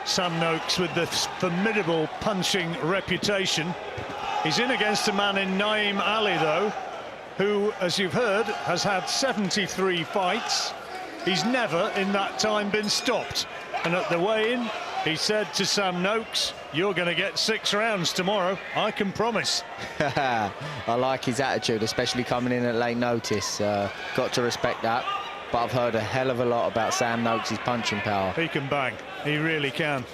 Sam Noakes, with this formidable punching reputation. He's in against a man in Naeem Ali, though, who, as you've heard, has had 73 fights. He's never in that time been stopped. And at the weigh-in, he said to Sam Noakes, "You're going to get 6 rounds tomorrow, I can promise." I like his attitude, especially coming in at late notice. Got to respect that. But I've heard a hell of a lot about Sam Noakes' punching power. He can bang. He really can.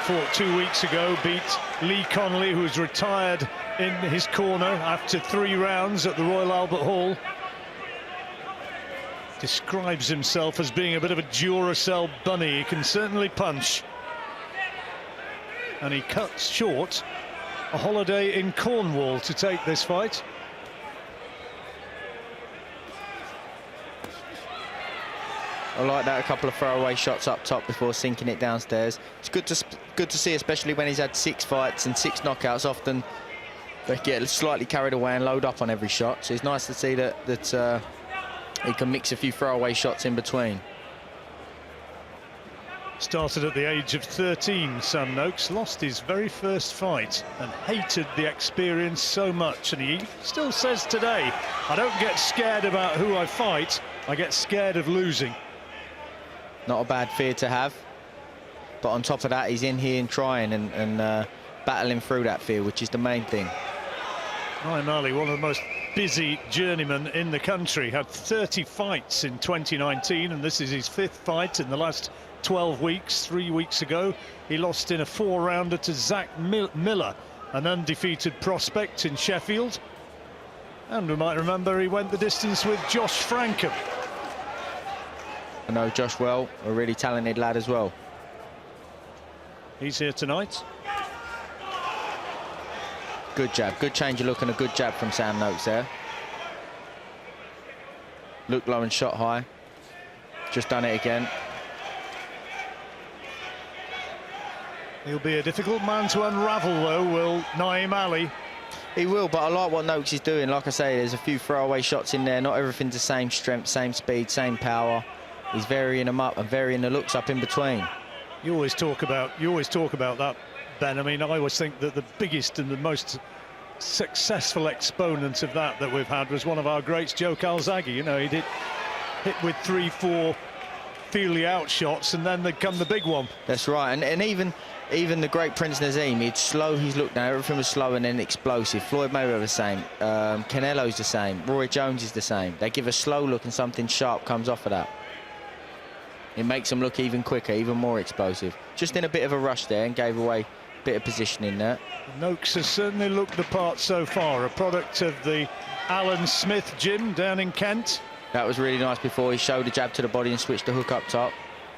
Fought 2 weeks ago, beat Lee Connolly, who was retired in his corner after 3 rounds at the Royal Albert Hall. Describes himself as being a bit of a Duracell bunny. He can certainly punch. And he cuts short a holiday in Cornwall to take this fight. I like that, a couple of throwaway shots up top before sinking it downstairs. It's good to see, especially when he's had 6 fights and 6 knockouts. Often they get slightly carried away and load up on every shot. So it's nice to see that he can mix a few throwaway shots in between. Started at the age of 13, Sam Noakes, lost his very first fight and hated the experience so much. And he still says today, "I don't get scared about who I fight, I get scared of losing." Not a bad fear to have. But on top of that, he's in here and trying and battling through that fear, which is the main thing. Naeem Ali, one of the most busy journeymen in the country, had 30 fights in 2019, and this is his 5th fight in the last 12 weeks. 3 weeks ago, he lost in a 4-rounder to Zach Miller, an undefeated prospect in Sheffield. And we might remember he went the distance with Josh Frankham. I know Josh well, a really talented lad as well. He's here tonight. Good jab, good change of look and a good jab from Sam Noakes there. Looked low and shot high. Just done it again. He'll be a difficult man to unravel, though, will Naeem Ali. He will, but I like what Noakes is doing. Like I say, there's a few throwaway shots in there. Not everything's the same strength, same speed, same power. He's varying them up and varying the looks up in between. You always talk about that, Ben. I mean, I always think that the biggest and the most successful exponent of that we've had was one of our greats, Joe Calzaghe. You know, he did hit with 3-4 feel out shots, and then there'd come the big one. That's right, and even the great Prince Naseem, he'd slow his look down. Everything was slow and then explosive. Floyd Mayweather the same. Canelo's the same. Roy Jones is the same. They give a slow look and something sharp comes off of that. It makes them look even quicker, even more explosive. Just in a bit of a rush there and gave away a bit of positioning there. Noakes has certainly looked the part so far, a product of the Alan Smith gym down in Kent. That was really nice before he showed a jab to the body and switched the hook up top.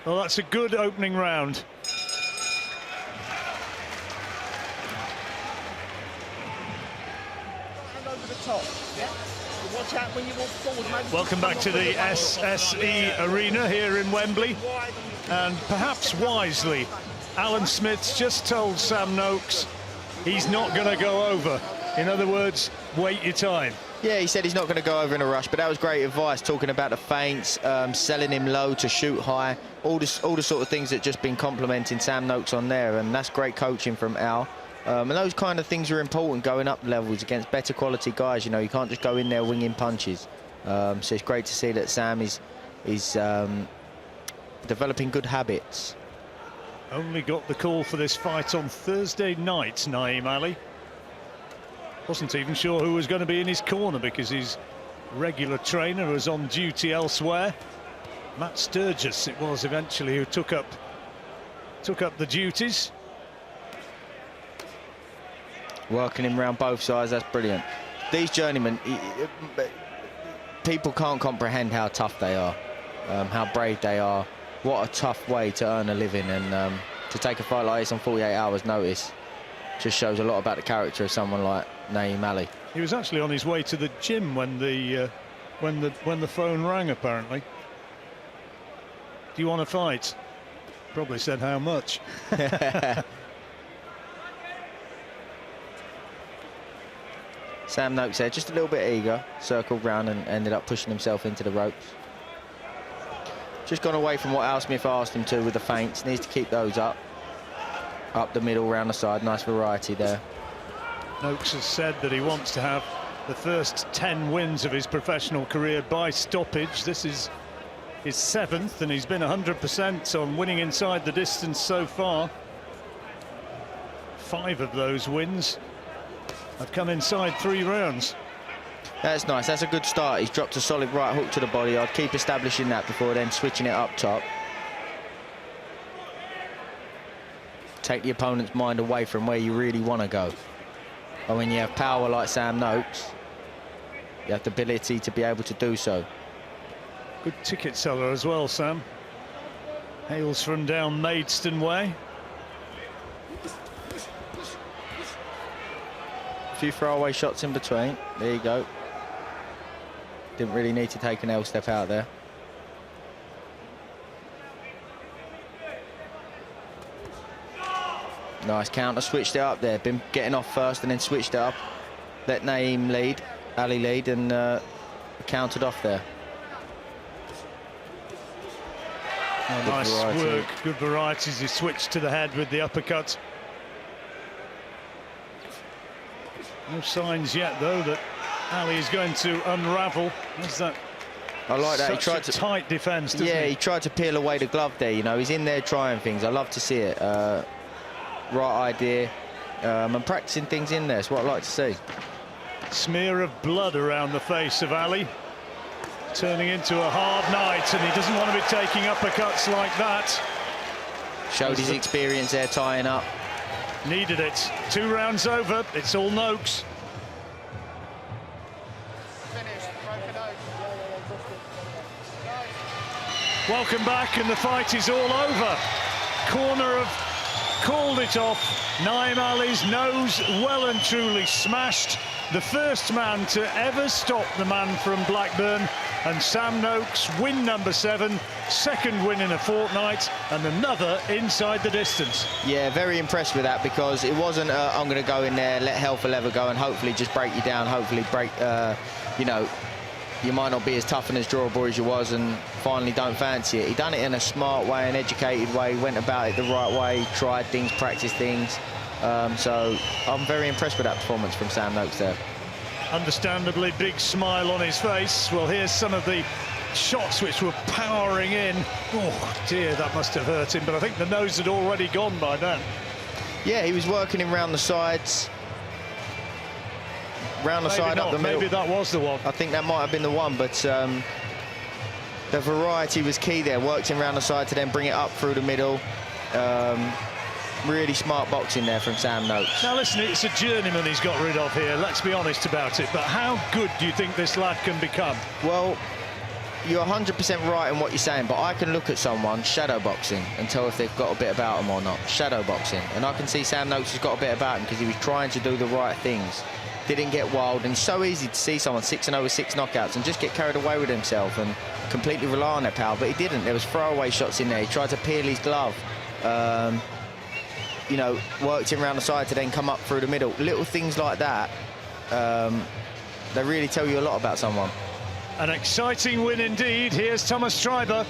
Well, that's a good opening round. Hand over the top, yeah? Watch out when you walk forward. Welcome back to the SSE Arena here in Wembley. And perhaps wisely, Alan Smith's just told Sam Noakes he's not going to go over. In other words, wait your time. Yeah, he said he's not going to go over in a rush, but that was great advice, talking about the feints, selling him low to shoot high, all the sort of things that just been complimenting Sam Noakes on there, and that's great coaching from Al. And those kind of things are important going up levels against better quality guys. You know, you can't just go in there winging punches. So it's great to see that Sam is developing good habits. Only got the call for this fight on Thursday night, Naeem Ali. Wasn't even sure who was going to be in his corner because his regular trainer was on duty elsewhere. Matt Sturgis it was eventually who took up the duties. Working him around both sides, that's brilliant. These journeymen, people can't comprehend how tough they are, how brave they are. What a tough way to earn a living, and to take a fight like this on 48 hours notice just shows a lot about the character of someone like Naeem Ali. He was actually on his way to the gym when the phone rang, apparently. Do you want to fight? Probably said how much. Sam Noakes there, just a little bit eager, circled round and ended up pushing himself into the ropes. Just gone away from what Al Smith asked him to with the feints, needs to keep those up. Up the middle, round the side, nice variety there. Noakes has said that he wants to have the first 10 wins of his professional career by stoppage. This is his 7th, and he's been 100% on winning inside the distance so far. 5 of those wins have come inside 3 rounds. That's nice, that's a good start. He's dropped a solid right hook to the body. I'd keep establishing that before then switching it up top. Take the opponent's mind away from where you really want to go. But when you have power like Sam Noakes, you have the ability to be able to do so. Good ticket seller as well, Sam. Hails from down Maidstone way. A few throwaway shots in between. There you go. Didn't really need to take an L step out there. Nice counter, switched it up there. Been getting off first and then switched it up. Let Naeem lead, Ali lead, and countered off there. Oh, nice variety. Work, good varieties. He switched to the head with the uppercut. No signs yet, though, that Ali is going to unravel. There's that. I like that. He tried to tight defence. Yeah, he tried to peel away the glove there. You know, he's in there trying things. I love to see it. Right idea, and practicing things in there. That's what I like to see. Smear of blood around the face of Ali. Turning into a hard night, and he doesn't want to be taking uppercuts like that. Showed his experience there, tying up. Needed it. 2 rounds over. It's all Noakes. Welcome back, and the fight is all over. Corner of called it off. Naeem Ali's nose well and truly smashed. The first man to ever stop the man from Blackburn, and Sam Noakes, win number 7, second win in a fortnight, and another inside the distance. Yeah, very impressed with that, because it wasn't I'm going to go in there, let hell for leather go and hopefully just break you down, hopefully break, you know, you might not be as tough and as durable as you was and finally don't fancy it. He done it in a smart way, an educated way, went about it the right way, tried things, practiced things. So I'm very impressed with that performance from Sam Noakes there. Understandably, big smile on his face. Well, here's some of the shots which were powering in. Oh dear, that must have hurt him, but I think the nose had already gone by then. Yeah, he was working him round the sides. Round the side, up the middle. Maybe that was the one. I think that might have been the one, but the variety was key there. Worked him round the side to then bring it up through the middle. Really smart boxing there from Sam Noakes. Now listen, it's a journeyman he's got rid of here, let's be honest about it, but how good do you think this lad can become? Well, you're 100% right in what you're saying, but I can look at someone shadow boxing and tell if they've got a bit about them or not. Shadow boxing, and I can see Sam Noakes has got a bit about him because he was trying to do the right things. Didn't get wild, and it's so easy to see someone 6-0 with 6 knockouts and just get carried away with himself and completely rely on their power, but he didn't. There was throwaway shots in there. He tried to peel his glove. You know, worked him around the side to then come up through the middle. Little things like that, they really tell you a lot about someone. An exciting win indeed. Here's Thomas Stryber.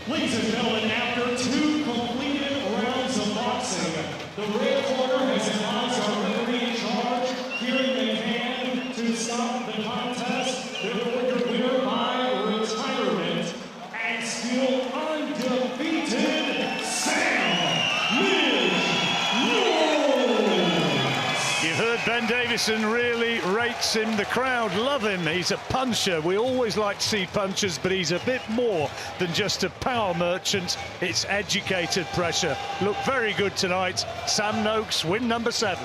Ladies and gentlemen, after 2 completed rounds of boxing, the red corner has advised our referee in charge, Kieran McCann, to stop the contest. Therefore, your winner by retirement and still undefeated, Sam Noakes. You heard Ben Davison really rates him. The crowd love him. He's a puncher. We always like to see punchers, but he's a bit more than just a power merchant. It's educated pressure. Looked very good tonight. Sam Noakes, win number 7.